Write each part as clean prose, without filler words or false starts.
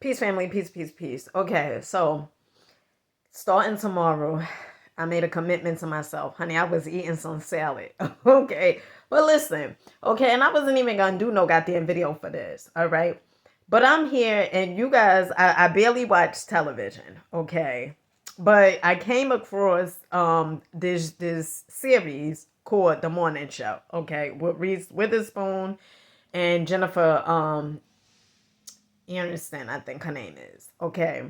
Peace, family. Peace, peace, peace. Okay, so starting tomorrow, I made a commitment to myself. Honey, I was eating some salad. Okay, but listen, okay, and I wasn't even gonna do no goddamn video for this, all right? But I'm here, and you guys, I barely watch television, okay? But I came across this series called The Morning Show, okay, with Reese Witherspoon and Jennifer Aniston, I think her name is, okay.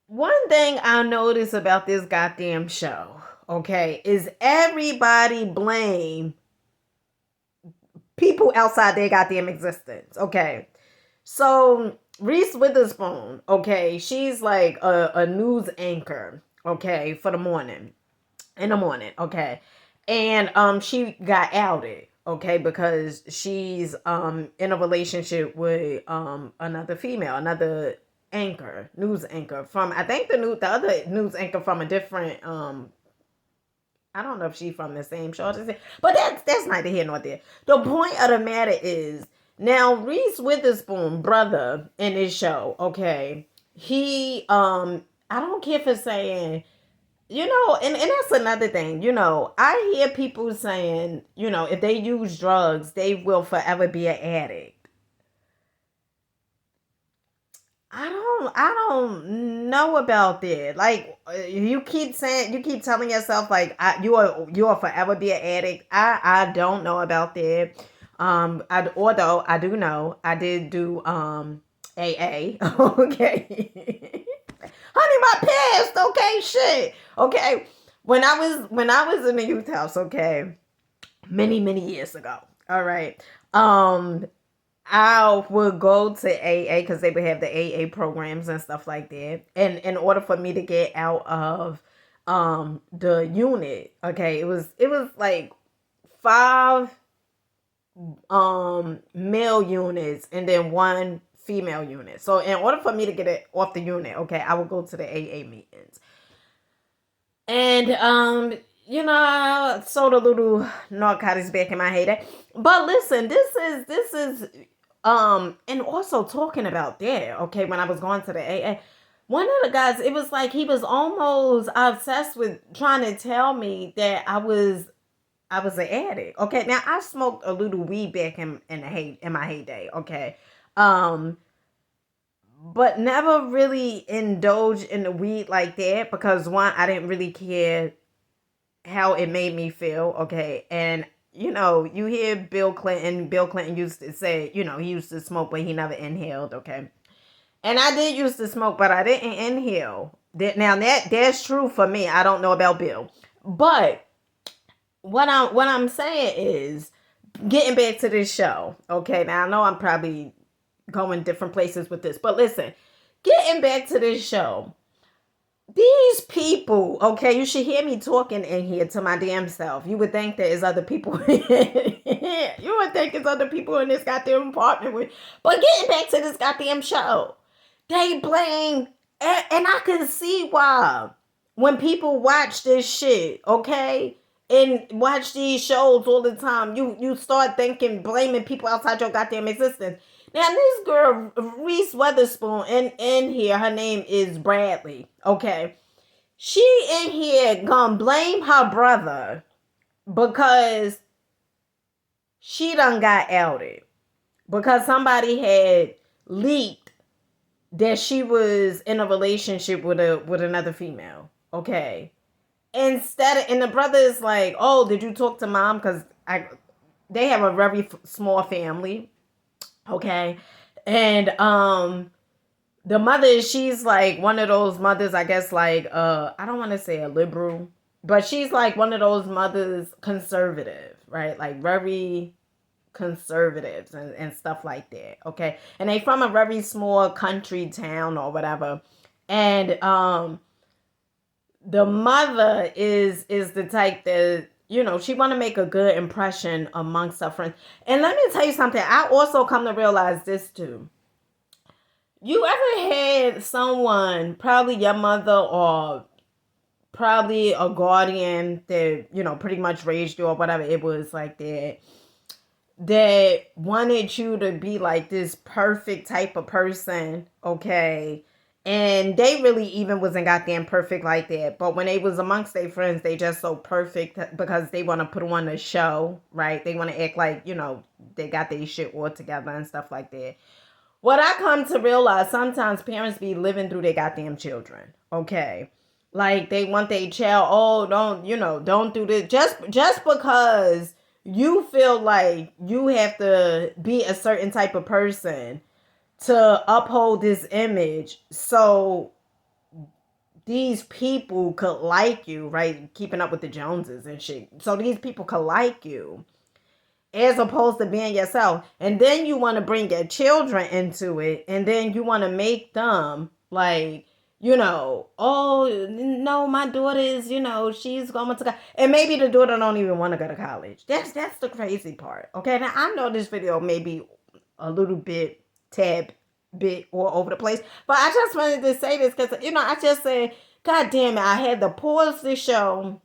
One thing I notice about this goddamn show, okay, is everybody blame people outside their goddamn existence, okay? So Reese Witherspoon, okay, she's like a news anchor, okay, for the morning, in the morning, okay, and she got outed, okay, because she's in a relationship with another female, another anchor, news anchor from, I think the other news anchor from a different I don't know if she's from the same show, but that's neither here nor there. The point of the matter is, now Reese Witherspoon brother in this show, okay, he I don't care for saying, and that's another thing, I hear people saying, if they use drugs, they will forever be an addict. I don't know about that. Like you keep saying, you keep telling yourself like you are forever be an addict. I don't know about that. Although I do know I did do AA. Okay. Honey, my past, okay, shit. Okay. When I was in the youth house, okay, many years ago. All right. I would go to AA because they would have the AA programs and stuff like that. And in order for me to get out of the unit, okay, it was like five male units and then one female unit. So in order for me to get it off the unit, okay, I would go to the AA meetings. And I sold a little narcotics back in my heyday. But listen, this is and also talking about that, okay, when I was going to the AA, one of the guys, it was like he was almost obsessed with trying to tell me that I was an addict. Okay, now I smoked a little weed back in my heyday, okay. Um but never really indulged in the weed like that because one, I didn't really care how it made me feel, okay? And you hear Bill Clinton. Bill Clinton used to say, he used to smoke, but he never inhaled, okay? And I did used to smoke, but I didn't inhale. Now that's true for me. I don't know about Bill, but what I'm saying is, getting back to this show, okay? Now I know I'm probably going different places with this, but listen, getting back to this show. These people, okay, you should hear me talking in here to my damn self. You would think there is other people. You would think there's other people in this goddamn apartment with. But getting back to this goddamn show, they blame, and I can see why. When people watch this shit, okay, and watch these shows all the time, you start thinking, blaming people outside your goddamn existence. Now this girl, Reese Witherspoon, in here, her name is Bradley. Okay, she in here gonna blame her brother because she done got outed because somebody had leaked that she was in a relationship with another female. Okay, and the brother is like, oh, did you talk to mom? Because they have a very small family. Okay, and the mother, she's like one of those mothers, I guess, like I don't want to say a liberal, but she's like one of those mothers, conservative, right? Like very conservatives and stuff like that. Okay, and they from a very small country town or whatever. And the mother is the type that, she want to make a good impression amongst her friends. And let me tell you something, I also come to realize this too. You ever had someone, probably your mother or probably a guardian that, pretty much raised you or whatever it was like that, that wanted you to be like this perfect type of person, okay? And they really even wasn't goddamn perfect like that. But when they was amongst their friends, they just so perfect because they want to put on a show, right? They want to act like, they got their shit all together and stuff like that. What I come to realize, sometimes parents be living through their goddamn children, okay? Like they want their child, oh, don't do this. Just because you feel like you have to be a certain type of person to uphold this image, so these people could like you, right? Keeping up with the Joneses and shit. So these people could like you as opposed to being yourself. And then you want to bring your children into it, and then you want to make them like, oh no, my daughter is, she's going to go, and maybe the daughter don't even want to go to college. That's the crazy part. Okay, now I know this video may be a little bit tad bit all over the place, but I just wanted to say this because I just said, God damn it, I had to pause the show,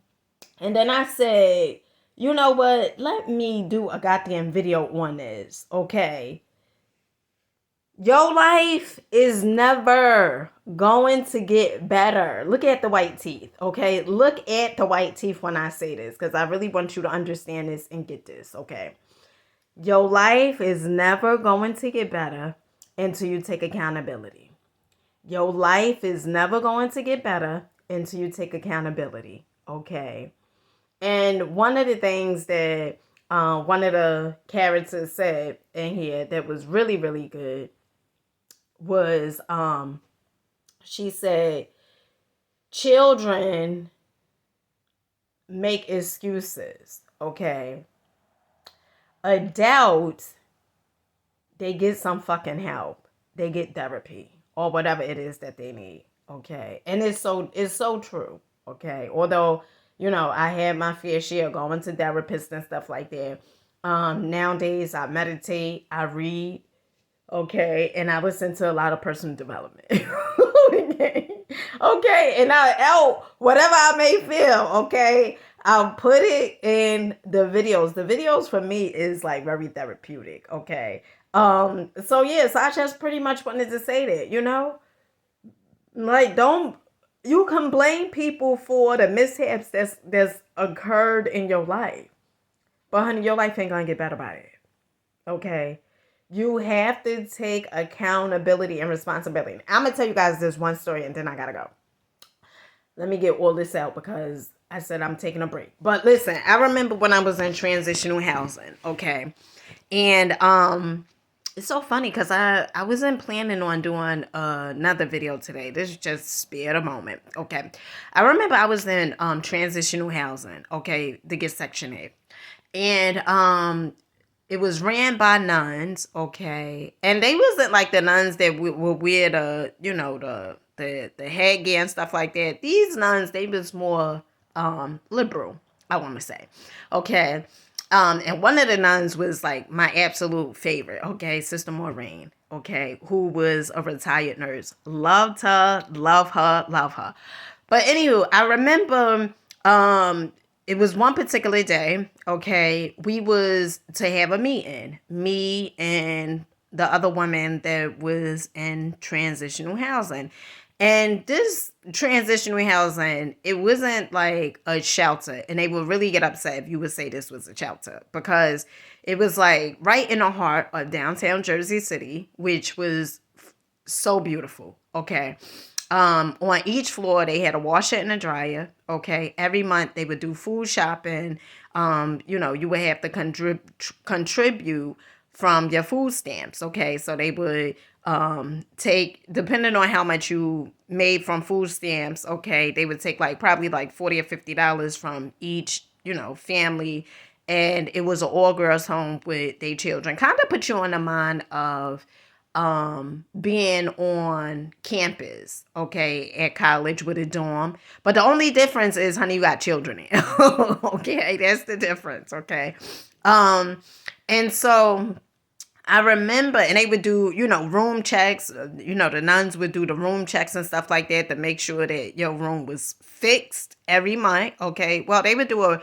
and then I said, you know what? Let me do a goddamn video on this, okay? Your life is never going to get better. Look at the white teeth, okay? Look at the white teeth when I say this, because I really want you to understand this and get this, okay? Your life is never going to get better until you take accountability. Your life is never going to get better until you take accountability, okay? And one of the things that one of the characters said in here that was really, really good was she said, children make excuses, okay? Adults, they get some fucking help. They get therapy or whatever it is that they need, okay? And it's so true, okay? Although, I had my fair share going to therapists and stuff like that. Nowadays, I meditate, I read, okay, and I listen to a lot of personal development. Okay, and I out whatever I may feel, okay, I'll put it in the videos. The videos for me is like very therapeutic, okay. So yes, I just pretty much wanted to say that, like don't you can blame people for the mishaps that's occurred in your life, but honey, your life ain't gonna get better by it, okay. You have to take accountability and responsibility. I'm gonna tell you guys this one story and then I gotta go. Let me get all this out because I said I'm taking a break. But listen, I remember when I was in transitional housing, okay? And it's so funny because I wasn't planning on doing another video today. This just spared a moment, okay? I remember I was in transitional housing, okay, to get Section 8. And it was ran by nuns, okay? And they wasn't like the nuns that would wear the headgear and stuff like that. These nuns, they was more liberal, I want to say, okay? And one of the nuns was like my absolute favorite, okay? Sister Maureen, okay? Who was a retired nurse. Loved her, love her, love her. But anywho, I remember it was one particular day, okay, we was to have a meeting, me and the other woman that was in transitional housing. And this transitional housing, it wasn't like a shelter. And they would really get upset if you would say this was a shelter because it was like right in the heart of downtown Jersey City, which was so beautiful, okay? On each floor, they had a washer and a dryer, okay? Every month, they would do food shopping. You would have to contribute from your food stamps, okay? So they would take, depending on how much you made from food stamps, okay, they would take probably $40 or $50 from each, family. And it was an all-girls home with their children. Kind of put you on the mind of being on campus, okay, at college with a dorm. But the only difference is, honey, you got children in. Okay, that's the difference, okay? And so I remember, and they would do, room checks. The nuns would do the room checks and stuff like that to make sure that your room was fixed every month, okay? Well, they would do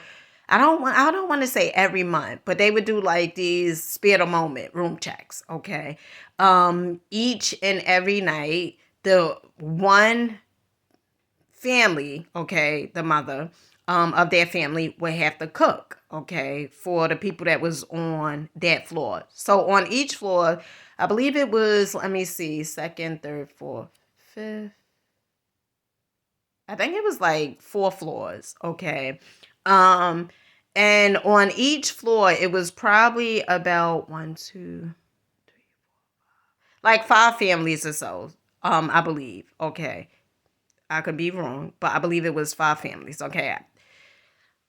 I don't want to say every month, but they would do like these spare the moment room checks, okay? Each and every night, the one family, okay, the mother of their family would have to cook, okay, for the people that was on that floor. So on each floor, I believe it was, let me see, second, third, fourth, fifth. I think it was like 4 floors, okay. Um, and on each floor, it was probably about one, two, like 5 families or so. I believe. Okay. I could be wrong, but I believe it was 5 families, okay.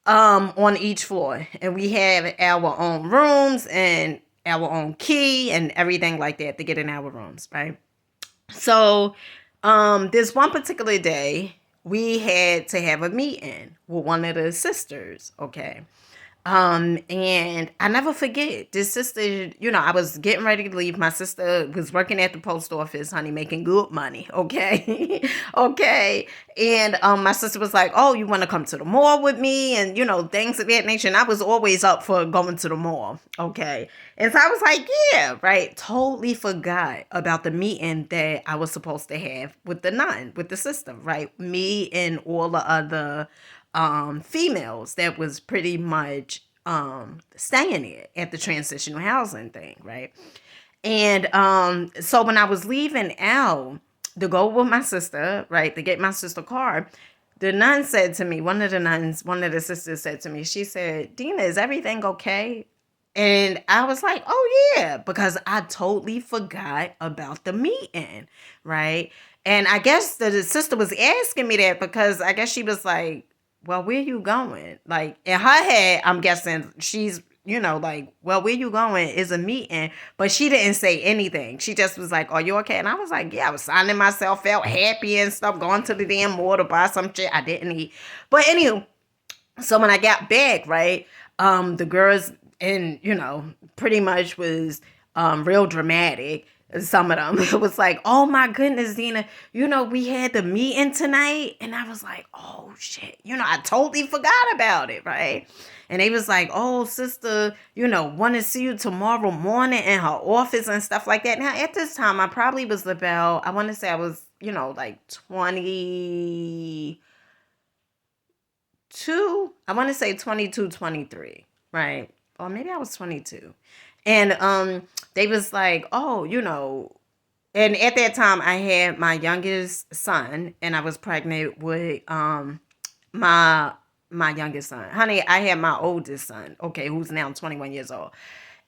On each floor. And we have our own rooms and our own key and everything like that to get in our rooms, right? So, this one particular day, we had to have a meeting with one of the sisters, okay? And I never forget this sister, I was getting ready to leave. My sister was working at the post office, honey, making good money. Okay. Okay. And my sister was like, oh, you want to come to the mall with me? And, things of that nature. And I was always up for going to the mall. Okay. And so I was like, yeah, right. Totally forgot about the meeting that I was supposed to have with the nun, with the sister, right? Me and all the other females that was pretty much staying there at the transitional housing thing, right? And so when I was leaving out to go with my sister, right, to get my sister car, the nun said to me, one of the sisters said to me, she said, Dina, is everything okay? And I was like, oh yeah, because I totally forgot about the meeting, right? And I guess the sister was asking me that because I guess she was like, well, where you going? Like in her head, I'm guessing she's, like, well, where you going is a meeting, but she didn't say anything. She just was like, are you okay? And I was like, yeah, I was signing myself, felt happy and stuff, going to the damn mall to buy some shit I didn't eat. But anywho, so when I got back, right, the girls and pretty much was real dramatic. Some of them it was like, oh my goodness, Dina, we had the meeting tonight, and I was like, oh shit, I totally forgot about it, right? And they was like, oh sister, want to see you tomorrow morning in her office and stuff like that. Now at this time, I probably was about, I want to say I was, like 22, I want to say 22, 23, right? Or maybe I was 22. And they was like, oh, and at that time I had my youngest son and I was pregnant with my my youngest son. Honey, I had my oldest son, okay, who's now 21 years old.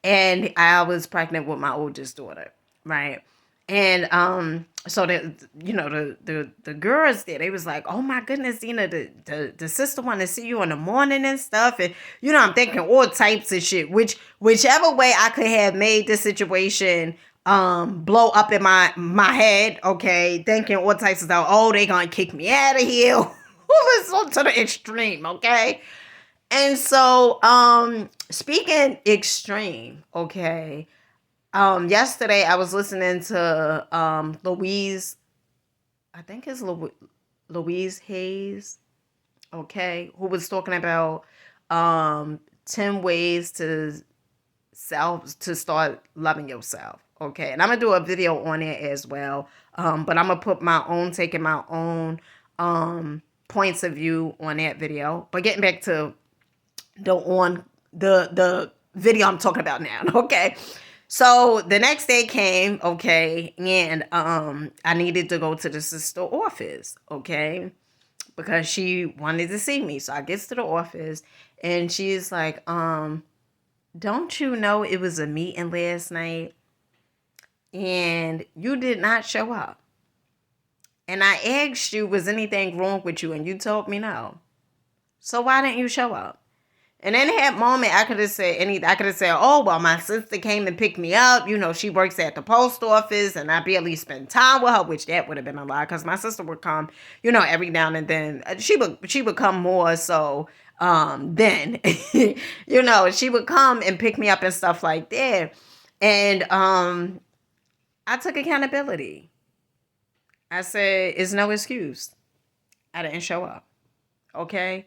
And I was pregnant with my oldest daughter, right? And so the girls there, they was like, oh my goodness, the sister want to see you in the morning and stuff. And I'm thinking all types of shit, whichever way I could have made this situation blow up in my head, okay, thinking all types of stuff. Oh, they gonna kick me out of here. Let's go to the extreme, okay? And so, speaking extreme, okay. Yesterday I was listening to Louise, I think it's Louise Hayes, okay, who was talking about 10 ways to start loving yourself. Okay. And I'm gonna do a video on it as well. But I'm gonna put my own take and my own points of view on that video. But getting back to the video I'm talking about now, okay? So the next day came, okay, and I needed to go to the sister office, okay, because she wanted to see me. So I gets to the office and she's like, don't you know it was a meeting last night and you did not show up? And I asked you, was anything wrong with you? And you told me no. So why didn't you show up? And in that moment, I could have said anything. I could have said, oh, well, my sister came and picked me up. She works at the post office and I barely spend time with her, which that would have been a lie because my sister would come, every now and then. She would come more so then, she would come and pick me up and stuff like that. And I took accountability. I said, it's no excuse. I didn't show up. Okay.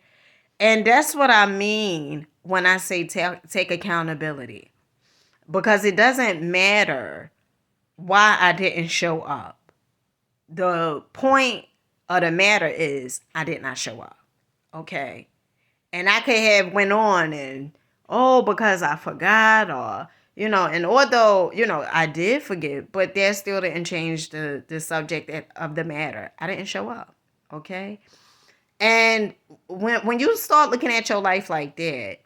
And that's what I mean when I say take accountability. Because it doesn't matter why I didn't show up. The point of the matter is I did not show up. Okay. And I could have went on and, oh, because I forgot, or, and although, I did forget, but that still didn't change the subject of the matter. I didn't show up. Okay. And when you start looking at your life like that,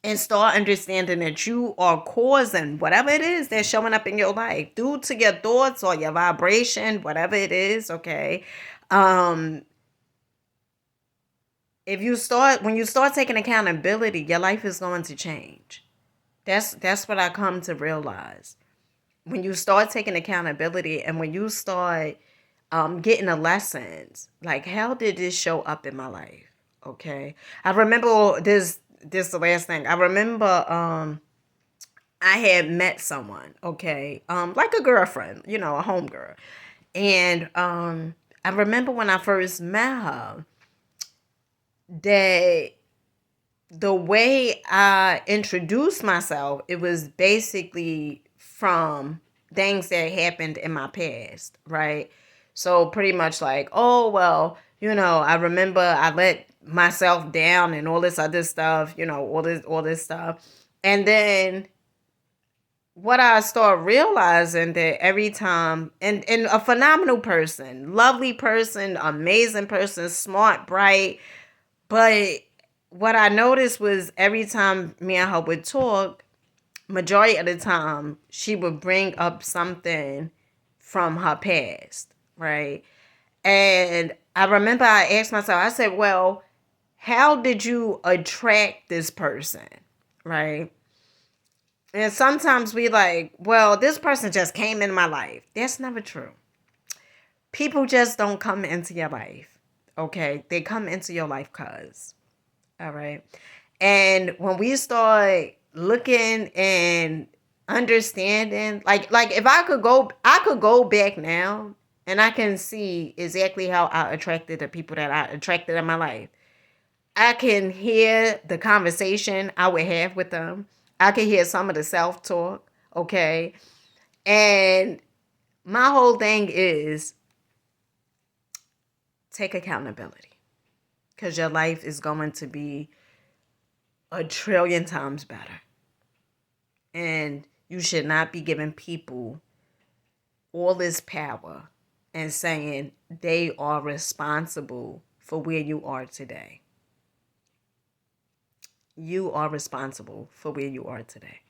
and start understanding that you are causing whatever it is that's showing up in your life due to your thoughts or your vibration, whatever it is, okay? Um, when you start taking accountability, your life is going to change. That's what I come to realize. When you start taking accountability and when you start getting the lessons, like, how did this show up in my life? Okay. I remember this the last thing. I remember I had met someone, okay, like a girlfriend, a homegirl. And I remember when I first met her that the way I introduced myself, it was basically from things that happened in my past, right? So pretty much like, oh, well, I remember I let myself down and all this other stuff, all this stuff. And then what I start realizing that every time, and a phenomenal person, lovely person, amazing person, smart, bright, but what I noticed was every time me and her would talk, majority of the time she would bring up something from her past, right? And I remember I asked myself, I said, well, how did you attract this person, right? And sometimes we like, well, this person just came in my life. That's never true. People just don't come into your life. Okay? They come into your life cuz. All right. And when we start looking and understanding, like if I could go back now and I can see exactly how I attracted the people that I attracted in my life. I can hear the conversation I would have with them. I can hear some of the self-talk, okay? And my whole thing is take accountability because your life is going to be a trillion times better. And you should not be giving people all this power and saying they are responsible for where you are today. You are responsible for where you are today.